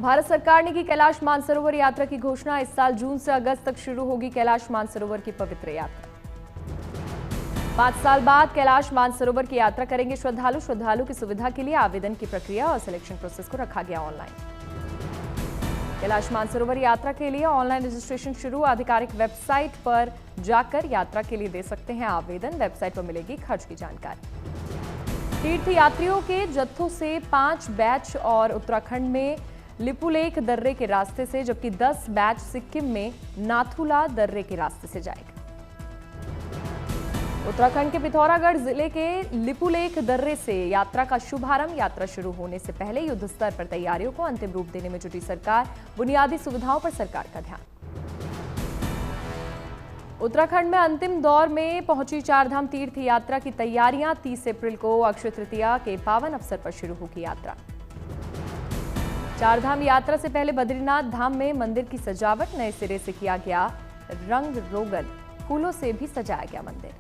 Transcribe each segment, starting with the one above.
भारत सरकार ने की कैलाश मानसरोवर यात्रा की घोषणा। इस साल जून से अगस्त तक शुरू होगी कैलाश मानसरोवर की पवित्र यात्रा। 5 साल बाद कैलाश मानसरोवर की यात्रा करेंगे श्रद्धालु की सुविधा के लिए आवेदन की प्रक्रिया और सिलेक्शन प्रोसेस को रखा गया ऑनलाइन। कैलाश मानसरोवर यात्रा के लिए ऑनलाइन रजिस्ट्रेशन शुरू। आधिकारिक वेबसाइट पर जाकर यात्रा के लिए दे सकते हैं आवेदन। वेबसाइट पर मिलेगी खर्च की जानकारी। तीर्थ यात्रियों के जत्थों से 5 बैच और उत्तराखंड में लिपुलेख दर्रे के रास्ते से, जबकि 10 बैच सिक्किम में नाथुला दर्रे के रास्ते से जाएगा। उत्तराखंड के पिथौरागढ़ जिले के लिपुलेख दर्रे से यात्रा का शुभारंभ। यात्रा शुरू होने से पहले युद्ध स्तर पर तैयारियों को अंतिम रूप देने में जुटी सरकार। बुनियादी सुविधाओं पर सरकार का ध्यान। उत्तराखंड में अंतिम दौर में पहुंची चारधाम तीर्थ यात्रा की तैयारियां। 30 अप्रैल को अक्षय तृतीया के पावन अवसर पर शुरू होगी यात्रा। चारधाम यात्रा से पहले बद्रीनाथ धाम में मंदिर की सजावट। नए सिरे से किया गया रंग रोगन। फूलों से भी सजाया गया मंदिर।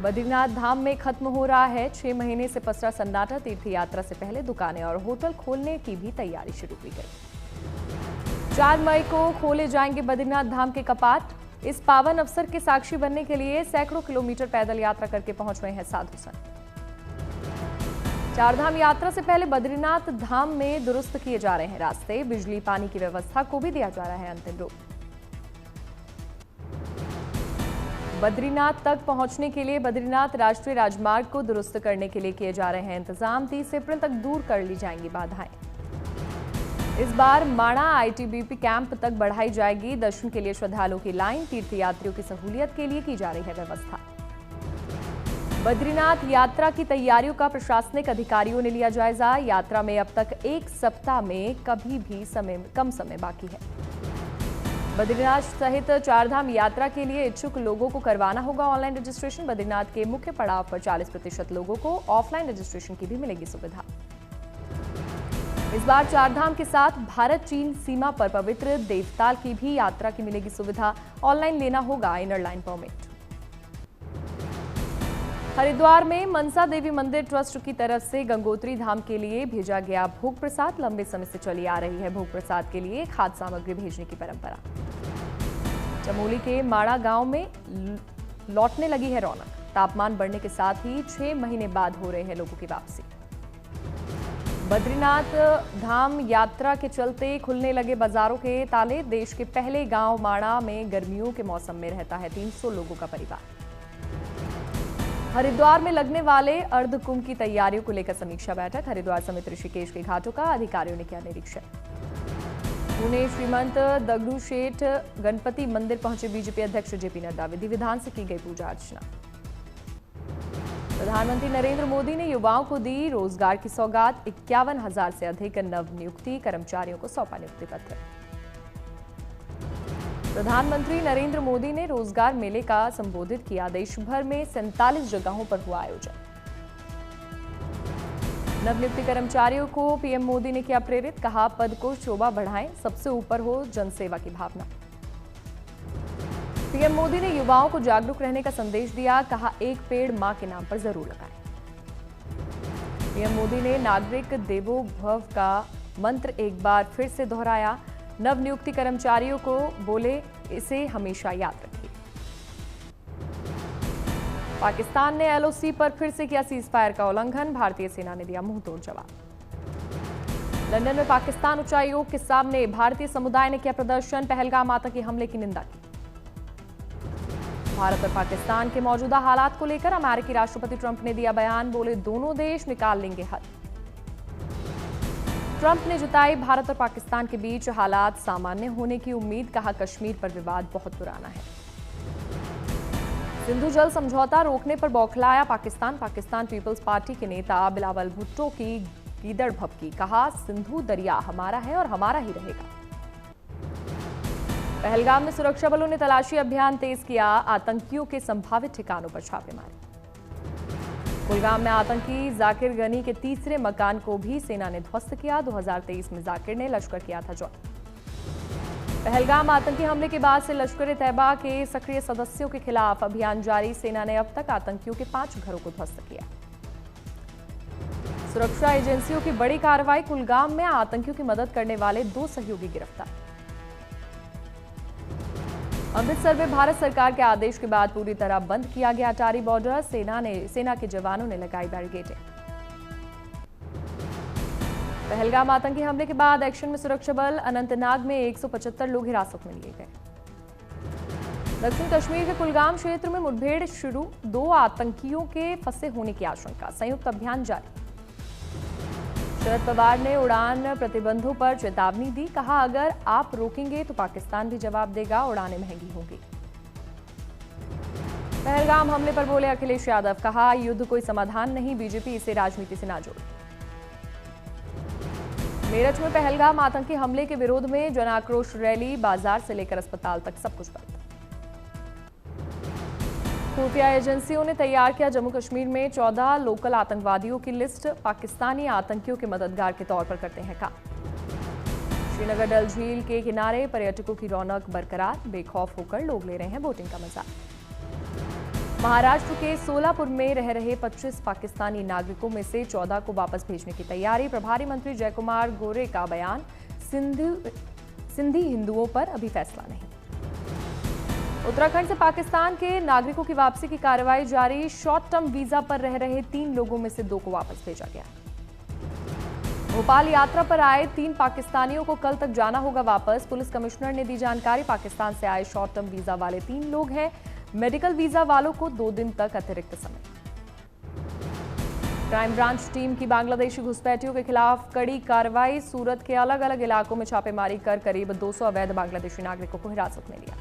बद्रीनाथ धाम में खत्म हो रहा है 6 महीने से पसरा सन्नाटा। तीर्थ यात्रा से पहले दुकानें और होटल खोलने की भी तैयारी शुरू की गई। 4 मई को खोले जाएंगे बद्रीनाथ धाम के कपाट। इस पावन अवसर के साक्षी बनने के लिए सैकड़ों किलोमीटर पैदल यात्रा करके पहुंच रहे हैं साधु संत। चारधाम यात्रा से पहले बद्रीनाथ धाम में दुरुस्त किए जा रहे हैं रास्ते। बिजली पानी की व्यवस्था को भी दिया जा रहा है अंतिम रूप। बद्रीनाथ तक पहुंचने के लिए बद्रीनाथ राष्ट्रीय राजमार्ग को दुरुस्त करने के लिए किए जा रहे हैं इंतजाम। 30 अप्रैल तक दूर कर ली जाएंगी बाधाएं। इस बार माणा आईटीबीपी कैंप तक बढ़ाई जाएगी। दर्शन के लिए श्रद्धालुओं की लाइन। तीर्थयात्रियों की सहूलियत के लिए की जा रही है व्यवस्था। बद्रीनाथ यात्रा की तैयारियों का प्रशासनिक अधिकारियों ने लिया जायजा। यात्रा में अब तक 1 सप्ताह में कभी भी कम समय बाकी है। बद्रीनाथ सहित चारधाम यात्रा के लिए इच्छुक लोगों को करवाना होगा ऑनलाइन रजिस्ट्रेशन। बद्रीनाथ के मुख्य पड़ाव पर 40% लोगों को ऑफलाइन रजिस्ट्रेशन की भी मिलेगी सुविधा। इस बार चारधाम के साथ भारत चीन सीमा पर पवित्र देवताल की भी यात्रा की मिलेगी सुविधा। ऑनलाइन लेना होगा इनर लाइन परमिट। हरिद्वार में मनसा देवी मंदिर ट्रस्ट की तरफ से गंगोत्री धाम के लिए भेजा गया भोग प्रसाद। लंबे समय से चली आ रही है भोग प्रसाद के लिए खाद्य सामग्री भेजने की परंपरा। चमोली के माड़ा गांव में लौटने लगी है रौनक। तापमान बढ़ने के साथ ही 6 महीने बाद हो रहे हैं लोगों की वापसी। बद्रीनाथ धाम यात्रा के चलते खुलने लगे बाजारों के ताले। देश के पहले गांव माड़ा में गर्मियों के मौसम में रहता है 300 लोगों का परिवार। हरिद्वार में लगने वाले अर्धकुंभ की तैयारियों को लेकर समीक्षा बैठक। हरिद्वार समेत ऋषिकेश के घाटों का अधिकारियों ने किया निरीक्षण। पुणे श्रीमंत दगड़ू शेठ गणपति मंदिर पहुंचे बीजेपी अध्यक्ष जेपी नड्डा। विधि विधान से की गई पूजा अर्चना। प्रधानमंत्री नरेंद्र मोदी ने युवाओं को दी रोजगार की सौगात। 51,000 से अधिक नवनियुक्ति कर्मचारियों को सौंपा नियुक्ति पत्र। प्रधानमंत्री नरेंद्र मोदी ने रोजगार मेले का संबोधित किया। देश भर में 47 जगहों पर हुआ आयोजन। नवनियुक्ति कर्मचारियों को पीएम मोदी ने किया प्रेरित। कहा पद को शोभा बढ़ाएं, सबसे ऊपर हो जनसेवा की भावना। पीएम मोदी ने युवाओं को जागरूक रहने का संदेश दिया। कहा 1 पेड़ मां के नाम पर जरूर लगाएं। पीएम मोदी ने नागरिक देवो भव का मंत्र एक बार फिर से दोहराया। नवनियुक्ति कर्मचारियों को बोले इसे हमेशा याद रखिए। पाकिस्तान ने एलओसी पर फिर से किया सीज फायर का उल्लंघन। भारतीय सेना ने दिया मुंहतोड़ जवाब। लंदन में पाकिस्तान उच्चायोग के सामने भारतीय समुदाय ने किया प्रदर्शन। पहलगाम आतंकी हमले की निंदा की। भारत और पाकिस्तान के मौजूदा हालात को लेकर अमेरिकी राष्ट्रपति ट्रंप ने दिया बयान। बोले दोनों देश निकाल लेंगे हल। ट्रंप ने जताई भारत और पाकिस्तान के बीच हालात सामान्य होने की उम्मीद। कहा कश्मीर पर विवाद बहुत पुराना है। सिंधु जल समझौता रोकने पर बौखलाया पाकिस्तान। पाकिस्तान पीपल्स पार्टी के नेता बिलावल भुट्टो की गीदड़ भभकी। कहा सिंधु दरिया हमारा है और हमारा ही रहेगा। पहलगाम में सुरक्षा बलों ने तलाशी अभियान तेज किया। आतंकियों के संभावित ठिकानों पर छापे मारे। कुलगाम में आतंकी जाकिर गनी के तीसरे मकान को भी सेना ने ध्वस्त किया। 2023 में जाकिर ने लश्कर किया था ज्वाइन। पहलगाम आतंकी हमले के बाद से लश्कर ए तैयबा के सक्रिय सदस्यों के खिलाफ अभियान जारी। सेना ने अब तक आतंकियों के 5 घरों को ध्वस्त किया। सुरक्षा एजेंसियों की बड़ी कार्रवाई, कुलगाम में आतंकियों की मदद करने वाले 2 सहयोगी गिरफ्तार। अमृतसर में भारत सरकार के आदेश के बाद पूरी तरह बंद किया गया अटारी बॉर्डर। सेना के जवानों ने लगाई बैरिकेडें। पहलगाम आतंकी हमले के बाद एक्शन में सुरक्षा बल। अनंतनाग में 175 लोग हिरासत में लिए गए। दक्षिण कश्मीर के कुलगाम क्षेत्र में मुठभेड़ शुरू, 2 आतंकियों के फंसे होने की आशंका। संयुक्त अभियान जारी। शरद पवार ने उड़ान प्रतिबंधों पर चेतावनी दी, कहा अगर आप रोकेंगे तो पाकिस्तान भी जवाब देगा, उड़ानें महंगी होंगी। पहलगाम हमले पर बोले अखिलेश यादव, कहा युद्ध कोई समाधान नहीं, बीजेपी इसे राजनीति से ना जोड़े। मेरठ में पहलगाम आतंकी हमले के विरोध में जन आक्रोश रैली, बाजार से लेकर अस्पताल तक सब कुछ बंद। खुफिया एजेंसियों ने तैयार किया जम्मू कश्मीर में 14 लोकल आतंकवादियों की लिस्ट। पाकिस्तानी आतंकियों के मददगार के तौर पर करते हैं काम। श्रीनगर डल झील के किनारे पर्यटकों की रौनक बरकरार, बेखौफ होकर लोग ले रहे हैं बोटिंग का मजा। महाराष्ट्र के सोलापुर में रह रहे 25 पाकिस्तानी नागरिकों में से 14 को वापस भेजने की तैयारी। प्रभारी मंत्री जयकुमार गोरे का बयान, सिंधी हिंदुओं पर अभी फैसला नहीं। उत्तराखंड से पाकिस्तान के नागरिकों की वापसी की कार्रवाई जारी। शॉर्ट टर्म वीजा पर रह रहे 3 लोगों में से 2 को वापस भेजा गया। भोपाल यात्रा पर आए 3 पाकिस्तानियों को कल तक जाना होगा वापस। पुलिस कमिश्नर ने दी जानकारी, पाकिस्तान से आए शॉर्ट टर्म वीजा वाले 3 लोग हैं। मेडिकल वीजा वालों को 2 दिन तक अतिरिक्त समय। क्राइम ब्रांच टीम की बांग्लादेशी घुसपैठियों के खिलाफ कड़ी कार्रवाई। सूरत के अलग अलग इलाकों में छापेमारी कर करीब 200 अवैध बांग्लादेशी नागरिकों को हिरासत में लिया।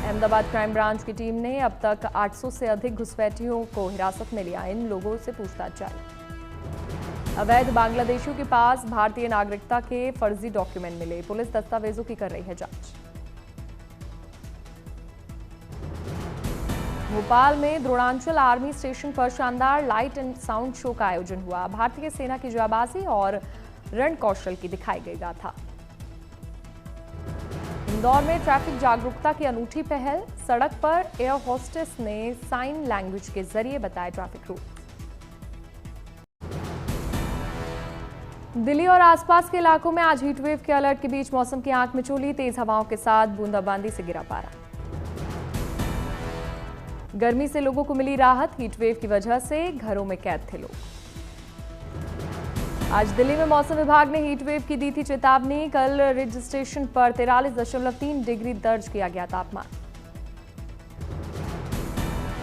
अहमदाबाद क्राइम ब्रांच की टीम ने अब तक 800 से अधिक घुसपैठियों को हिरासत में लिया। इन लोगों से पूछताछ जारी। अवैध बांग्लादेशियों के पास भारतीय नागरिकता के फर्जी डॉक्यूमेंट मिले। पुलिस दस्तावेजों की कर रही है जांच। भोपाल में द्रोणांचल आर्मी स्टेशन पर शानदार लाइट एंड साउंड शो का आयोजन हुआ। भारतीय सेना की जाबाजी और रण कौशल की दिखाई गई गाथा। इंदौर में ट्रैफिक जागरूकता की अनूठी पहल। सड़क पर एयर होस्टेस ने साइन लैंग्वेज के जरिए बताए ट्रैफिक रूल। दिल्ली और आसपास के इलाकों में आज हीटवेव के अलर्ट के बीच मौसम की आंख मिचौली, तेज हवाओं के साथ बूंदाबांदी से गिरा पारा। गर्मी से लोगों को मिली राहत, हीटवेव की वजह से घरों में कैद थे लोग। आज दिल्ली में मौसम विभाग ने हीटवेव की दी थी चेतावनी। कल रिज स्टेशन पर 43.3 डिग्री दर्ज किया गया तापमान।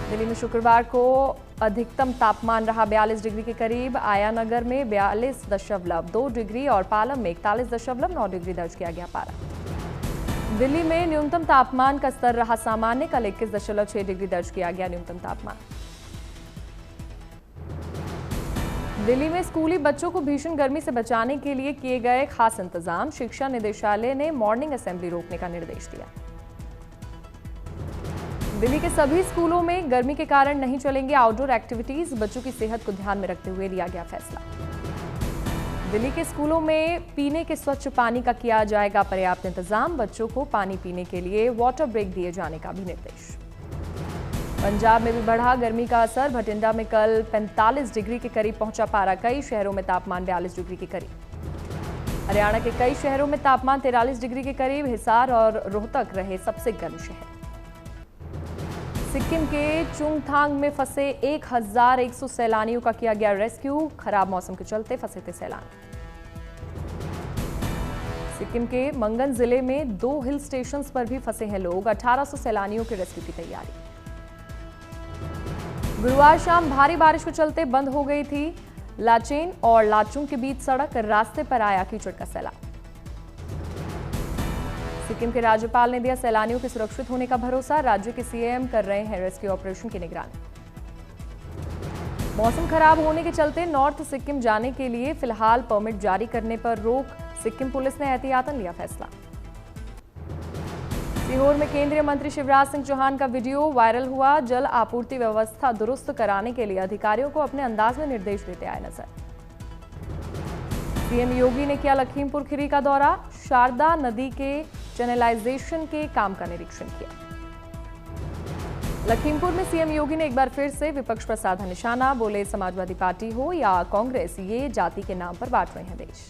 दिल्ली में शुक्रवार को अधिकतम तापमान रहा 42 डिग्री के करीब। आयानगर में 42.2 डिग्री और पालम में 41.9 डिग्री दर्ज किया गया पारा। दिल्ली में न्यूनतम तापमान का स्तर रहा सामान्य। कल 21.6 डिग्री दर्ज किया गया न्यूनतम तापमान। दिल्ली में स्कूली बच्चों को भीषण गर्मी से बचाने के लिए किए गए खास इंतजाम। शिक्षा निदेशालय ने मॉर्निंग असेंबली रोकने का निर्देश दिया। दिल्ली के सभी स्कूलों में गर्मी के कारण नहीं चलेंगे आउटडोर एक्टिविटीज। बच्चों की सेहत को ध्यान में रखते हुए लिया गया फैसला। दिल्ली के स्कूलों में पीने के स्वच्छ पानी का किया जाएगा पर्याप्त इंतजाम। बच्चों को पानी पीने के लिए वाटर ब्रेक दिए जाने का भी निर्देश। पंजाब में भी बढ़ा गर्मी का असर। भटिंडा में कल 45 डिग्री के करीब पहुंचा पारा। कई शहरों में तापमान 42 डिग्री के करीब। हरियाणा के कई शहरों में तापमान 43 डिग्री के करीब। हिसार और रोहतक रहे सबसे गर्म शहर। सिक्किम के चुंगथांग में फंसे 1100 सैलानियों का किया गया रेस्क्यू। खराब मौसम के चलते फंसे थे सैलानी। सिक्किम के मंगन जिले में 2 हिल स्टेशंस पर भी फंसे हैं लोग। 1800 सैलानियों के रेस्क्यू की तैयारी। गुरुवार शाम भारी बारिश के चलते बंद हो गई थी लाचेन और लाचुंग के बीच सड़क। रास्ते पर आया कीचड़ का सैलाब। सिक्किम के राज्यपाल ने दिया सैलानियों के सुरक्षित होने का भरोसा। राज्य के सीएम कर रहे हैं रेस्क्यू ऑपरेशन की निगरानी। मौसम खराब होने के चलते नॉर्थ सिक्किम जाने के लिए फिलहाल परमिट जारी करने पर रोक। सिक्किम पुलिस ने एहतियातन लिया फैसला। सीहोर में केंद्रीय मंत्री शिवराज सिंह चौहान का वीडियो वायरल हुआ। जल आपूर्ति व्यवस्था दुरुस्त कराने के लिए अधिकारियों को अपने अंदाज में निर्देश देते आए नजर। सीएम योगी ने किया लखीमपुर खीरी का दौरा। शारदा नदी के चैनलाइजेशन के काम का निरीक्षण किया। लखीमपुर में सीएम योगी ने एक बार फिर से विपक्ष पर साधा निशाना। बोले समाजवादी पार्टी हो या कांग्रेस, ये जाति के नाम पर बांट रहे हैं देश।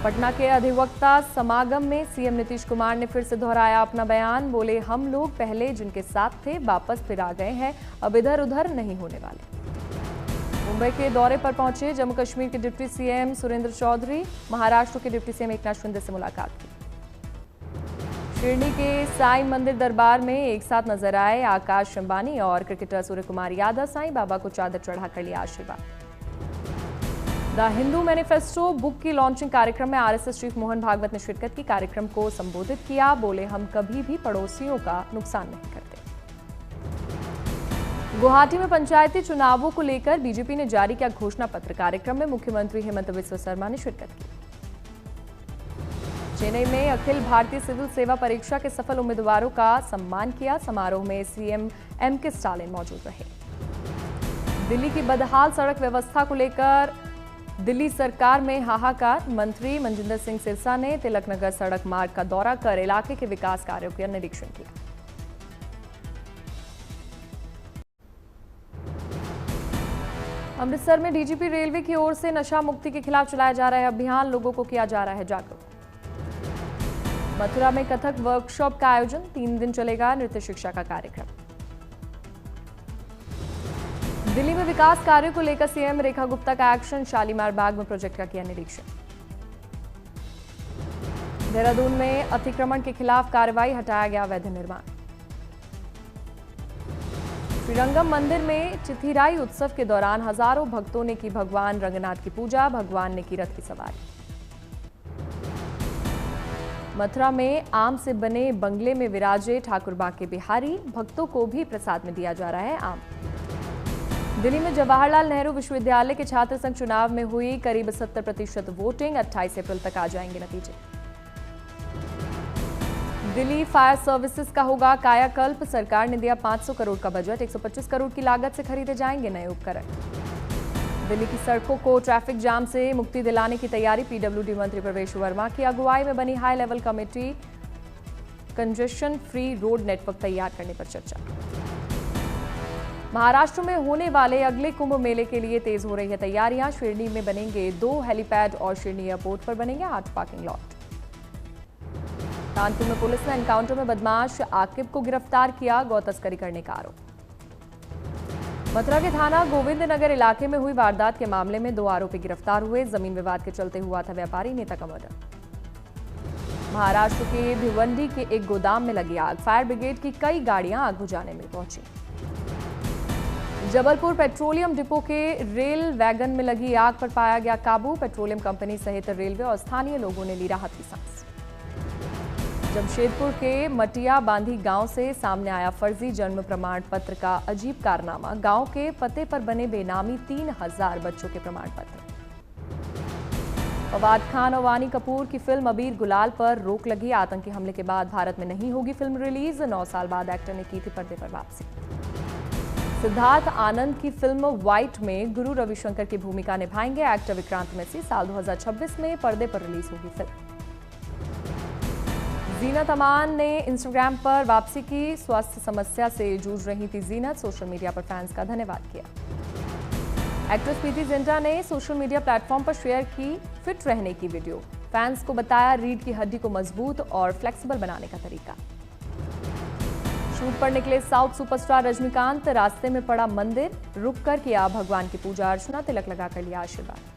पटना के अधिवक्ता समागम में सीएम नीतीश कुमार ने फिर से दोहराया अपना बयान। बोले हम लोग पहले जिनके साथ थे वापस फिर आ गए हैं, अब इधर उधर नहीं होने वाले। मुंबई के दौरे पर पहुंचे जम्मू कश्मीर के डिप्टी सीएम सुरेंद्र चौधरी। महाराष्ट्र के डिप्टी सीएम एकनाथ शिंदे से मुलाकात की। शिरडी के साई मंदिर दरबार में एक साथ नजर आए आकाश अंबानी और क्रिकेटर सूर्य कुमार यादव। साईं बाबा को चादर चढ़ाकर लिया आशीर्वाद। द हिंदू मैनिफेस्टो बुक की लॉन्चिंग कार्यक्रम में आरएसएस चीफ मोहन भागवत ने शिरकत की। कार्यक्रम को संबोधित किया। बोले हम कभी भी पड़ोसियों का नुकसान नहीं करते। गुवाहाटी में पंचायती चुनावों को लेकर बीजेपी ने जारी किया घोषणा पत्र। कार्यक्रम में मुख्यमंत्री हेमंत बिस्वा शर्मा ने शिरकत की। चेन्नई में अखिल भारतीय सिविल सेवा परीक्षा के सफल उम्मीदवारों का सम्मान किया। समारोह में सीएम एमके स्टालिन मौजूद रहे। दिल्ली की बदहाल सड़क व्यवस्था को लेकर दिल्ली सरकार में हाहाकार। मंत्री मनजिंदर सिंह सिरसा ने तिलक नगर सड़क मार्ग का दौरा कर इलाके के विकास कार्यों का निरीक्षण किया। अमृतसर में डीजीपी रेलवे की ओर से नशा मुक्ति के खिलाफ चलाया जा रहा है अभियान। लोगों को किया जा रहा है जागरूक। मथुरा में कथक वर्कशॉप का आयोजन। 3 दिन चलेगा नृत्य शिक्षा का कार्यक्रम। दिल्ली में विकास कार्यों को लेकर सीएम रेखा गुप्ता का एक्शन। शालीमार बाग में प्रोजेक्ट का किया निरीक्षण। देहरादून में अतिक्रमण के खिलाफ कार्रवाई, हटाया गया अवैध निर्माण। श्रीरंगम मंदिर में चिथिराई उत्सव के दौरान हजारों भक्तों ने की भगवान रंगनाथ की पूजा। भगवान ने की रथ की सवारी। मथुरा में आम से बने बंगले में विराजे ठाकुर बांके बिहारी। भक्तों को भी प्रसाद में दिया जा रहा है आम। दिल्ली में जवाहरलाल नेहरू विश्वविद्यालय के छात्र संघ चुनाव में हुई करीब 70% वोटिंग। 28 अप्रैल तक आ जाएंगे नतीजे। दिल्ली फायर सर्विसेज का होगा कायाकल्प। सरकार ने दिया 500 करोड़ का बजट। 125 करोड़ की लागत से खरीदे जाएंगे नए उपकरण। दिल्ली की सड़कों को ट्रैफिक जाम से मुक्ति दिलाने की तैयारी। पीडब्ल्यूडी मंत्री प्रवेश वर्मा की अगुवाई में बनी high level committee. Congestion free road network तैयार करने पर चर्चा। महाराष्ट्र में होने वाले अगले कुंभ मेले के लिए तेज हो रही है तैयारियां। शिरडी में बनेंगे 2 हेलीपैड और शिरडी एयरपोर्ट पर बनेंगे 8 पार्किंग लॉट। कानपुर में पुलिस ने एनकाउंटर में बदमाश आकिब को गिरफ्तार किया। गौ तस्करी करने का आरोप। मथुरा के थाना गोविंद नगर इलाके में हुई वारदात के मामले में 2 आरोपी गिरफ्तार हुए। जमीन विवाद के चलते हुआ था व्यापारी नेता का मर्डर। महाराष्ट्र के भिवंडी के एक गोदाम में लगी आग। फायर ब्रिगेड की कई गाड़ियां आग बुझाने में पहुंची। जबलपुर पेट्रोलियम डिपो के रेल वैगन में लगी आग पर पाया गया काबू। पेट्रोलियम कंपनी सहित रेलवे और स्थानीय लोगों ने ली राहत की सांस। जमशेदपुर के मटिया बांधी गांव से सामने आया फर्जी जन्म प्रमाण पत्र का अजीब कारनामा। गांव के पते पर बने बेनामी 3000 बच्चों के प्रमाण पत्र। फवाद खान और वानी कपूर की फिल्म अबीर गुलाल पर रोक लगी। आतंकी हमले के बाद भारत में नहीं होगी फिल्म रिलीज। 9 साल बाद एक्टर ने की थी पर्दे पर वापसी। सिद्धार्थ आनंद की फिल्म व्हाइट में गुरु रविशंकर की भूमिका निभाएंगे एक्टर विक्रांत मैसी। साल 2026 में पर्दे पर रिलीज होगी फिल्म। जीनत अमान ने इंस्टाग्राम पर वापसी की। स्वास्थ्य समस्या से जूझ रही थी जीनत। सोशल मीडिया पर फैंस का धन्यवाद किया। एक्ट्रेस प्रीति जिंटा ने सोशल मीडिया प्लेटफॉर्म पर शेयर की फिट रहने की वीडियो। फैंस को बताया रीढ़ की हड्डी को मजबूत और फ्लेक्सिबल बनाने का तरीका। शूट पर निकले साउथ सुपरस्टार रजनीकांत। रास्ते में पड़ा मंदिर, रुककर किया भगवान की पूजा अर्चना। तिलक लगाकर लिया आशीर्वाद।